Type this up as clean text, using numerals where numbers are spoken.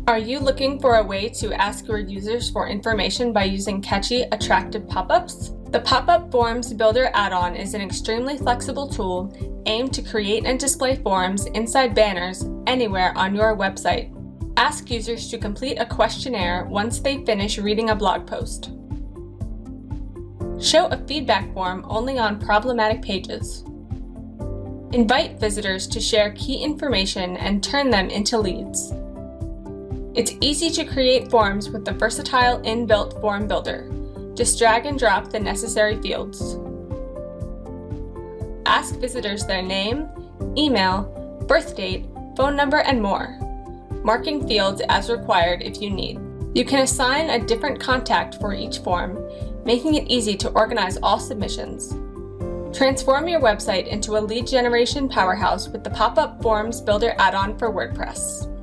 Are you looking for a way to ask your users for information by using catchy, attractive pop-ups? The Pop-up Forms Builder add-on is an extremely flexible tool aimed to create and display forms inside banners anywhere on your website. Ask users to complete a questionnaire once they finish reading a blog post. Show a feedback form only on problematic pages. Invite visitors to share key information and turn them into leads. It's easy to create forms with the versatile inbuilt form builder. Just drag and drop the necessary fields. Ask visitors their name, email, birth date, phone number, and more, marking fields as required if you need. You can assign a different contact for each form, making it easy to organize all submissions. Transform your website into a lead generation powerhouse with the Pop-up Forms Builder add-on for WordPress.